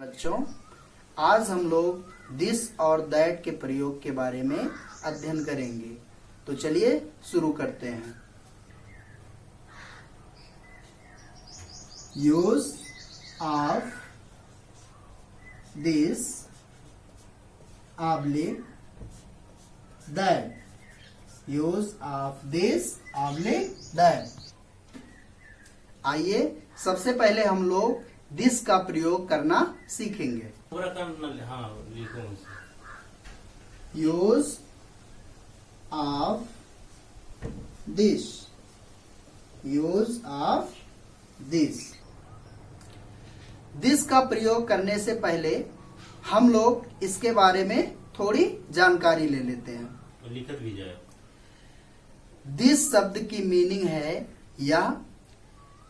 बच्चों, आज हम लोग दिस और दैट के प्रयोग के बारे में अध्ययन करेंगे। तो चलिए शुरू करते हैं। Use of this oblique that, use of this oblique that. आइए सबसे पहले हम लोग दिस का प्रयोग करना सीखेंगे। पूरा काम हाँ लिखो। Use of this, use of this. This का प्रयोग करने से पहले हम लोग इसके बारे में थोड़ी जानकारी ले लेते हैं। लिखत भी जाए। दिस शब्द की मीनिंग है या।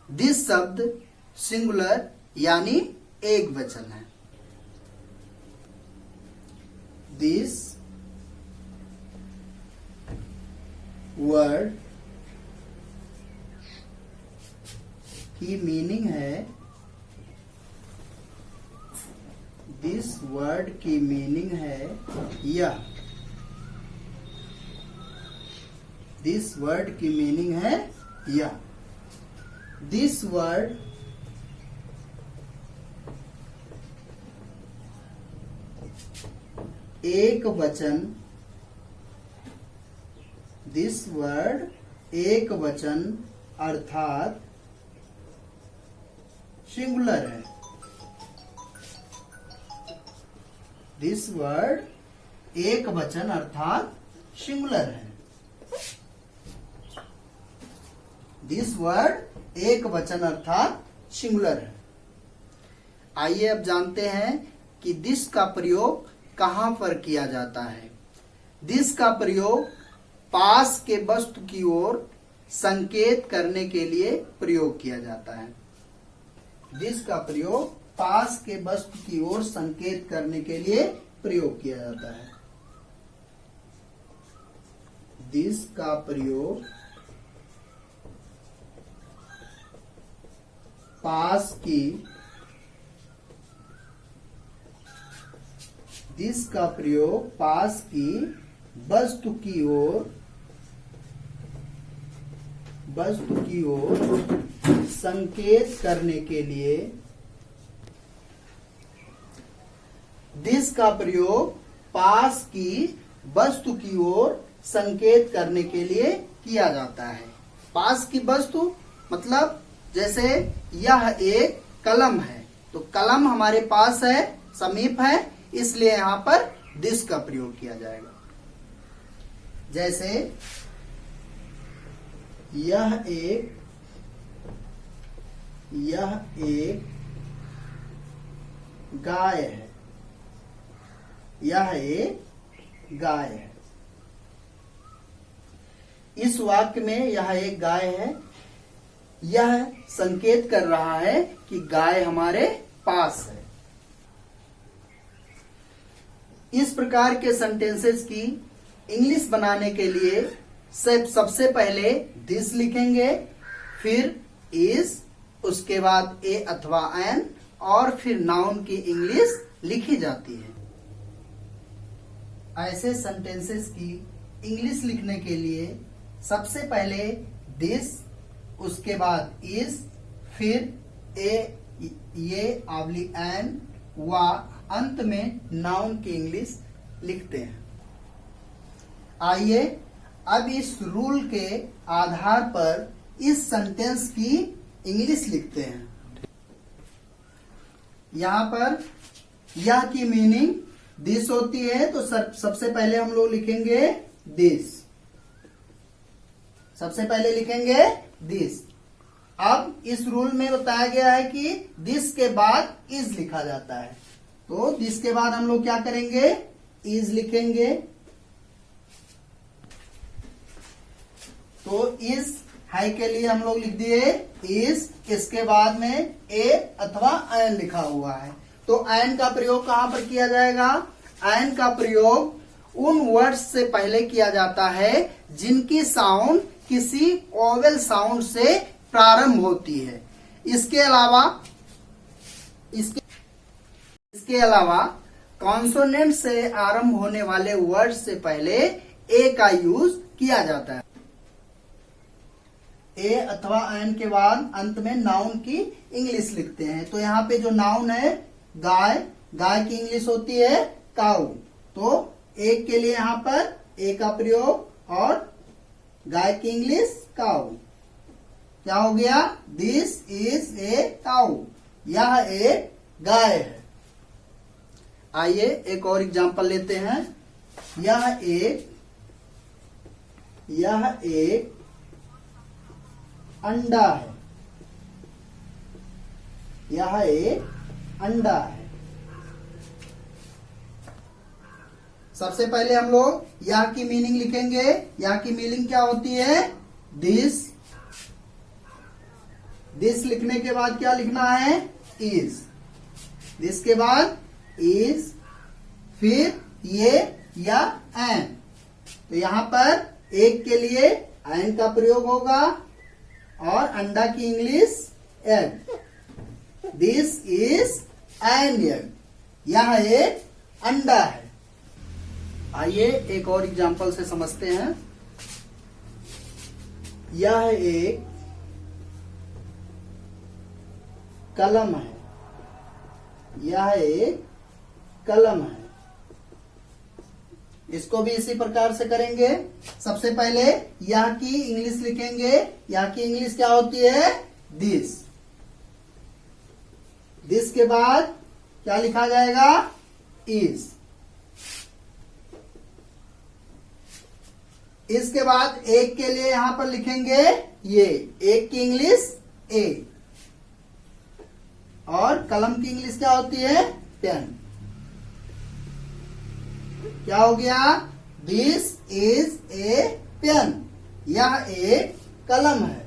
दिस शब्द सिंगुलर यानी एक वचन है। दिस वर्ड की मीनिंग है, दिस वर्ड की मीनिंग है यह। दिस वर्ड की मीनिंग है यह। दिस वर्ड एक वचन, दिस वर्ड एक वचन अर्थात सिंगुलर है। दिस वर्ड एक वचन अर्थात सिंगुलर है। दिस वर्ड एक वचन अर्थात सिंगुलर है। आइए अब जानते हैं कि दिस का प्रयोग कहां पर किया जाता है। दिस का प्रयोग पास के वस्तु की ओर संकेत करने के लिए प्रयोग किया जाता है। दिस का प्रयोग पास के वस्तु की ओर संकेत करने के लिए प्रयोग किया जाता है। दिस का प्रयोग पास की, दिस का प्रयोग पास की वस्तु की ओर संकेत करने के लिए, दिस का प्रयोग पास की वस्तु की ओर संकेत करने के लिए किया जाता है। पास की वस्तु मतलब जैसे यह एक कलम है, तो कलम हमारे पास है, समीप है, इसलिए यहां पर दिस का प्रयोग किया जाएगा। जैसे यह एक गाय है, यह एक गाय है। इस वाक्य में यह एक गाय है, यह संकेत कर रहा है कि गाय हमारे पास है। इस प्रकार के सेंटेंसेस की इंग्लिश बनाने के लिए सबसे पहले दिस लिखेंगे, फिर इज, उसके बाद ए अथवा एन, और फिर नाउन की इंग्लिश लिखी जाती है। ऐसे सेंटेंसेस की इंग्लिश लिखने के लिए सबसे पहले दिस, उसके बाद इज, फिर ए, ये ऑब्लिक एन, व अंत में नाउन की इंग्लिश लिखते हैं। आइए अब इस रूल के आधार पर इस सेंटेंस की इंग्लिश लिखते हैं। यहां पर यह की मीनिंग दिस होती है, तो सबसे पहले हम लोग लिखेंगे दिस। सबसे पहले लिखेंगे दिस। अब इस रूल में बताया गया है कि दिस के बाद इज लिखा जाता है, तो दिस के बाद हम लोग क्या करेंगे, इज लिखेंगे। तो इज है के लिए हम लोग लिख दिए इज, इसके बाद में ए अथवा एन लिखा हुआ है, तो एन का प्रयोग कहां पर किया जाएगा। एन का प्रयोग उन वर्ड्स से पहले किया जाता है जिनकी साउंड किसी ओवेल साउंड से प्रारंभ होती है। इसके अलावा इसके इसके अलावा कॉन्सोनेंट से आरंभ होने वाले वर्ड से पहले ए का यूज किया जाता है। ए अथवा एन के बाद अंत में नाउन की इंग्लिश लिखते हैं। तो यहाँ पे जो नाउन है गाय, गाय की इंग्लिश होती है काऊ। तो एक के लिए यहाँ पर ए का प्रयोग और गाय की इंग्लिश काऊ। क्या हो गया? दिस इज ए काऊ, यह एक गाय है। आइए एक और एग्जांपल लेते हैं। यह एक अंडा है, यह एक अंडा है। सबसे पहले हम लोग यह की मीनिंग लिखेंगे। यह की मीनिंग क्या होती है? दिस। दिस लिखने के बाद क्या लिखना है? इज। दिस के बाद इज, फिर ये या एन। तो यहां पर एक के लिए एन का प्रयोग होगा और अंडा की English egg. This is an egg, यह एक अंडा है। आइए एक और एग्जांपल से समझते हैं। यह एक कलम है, यह एक कलम है। इसको भी इसी प्रकार से करेंगे। सबसे पहले यह की इंग्लिश लिखेंगे। यह की इंग्लिश क्या होती है? दिस। दिस के बाद क्या लिखा जाएगा? इज। इसके बाद एक के लिए यहां पर लिखेंगे ये। एक की इंग्लिश ए और कलम की इंग्लिश क्या होती है? पेन। क्या हो गया? दिस इज ए पेन, यह एक कलम है।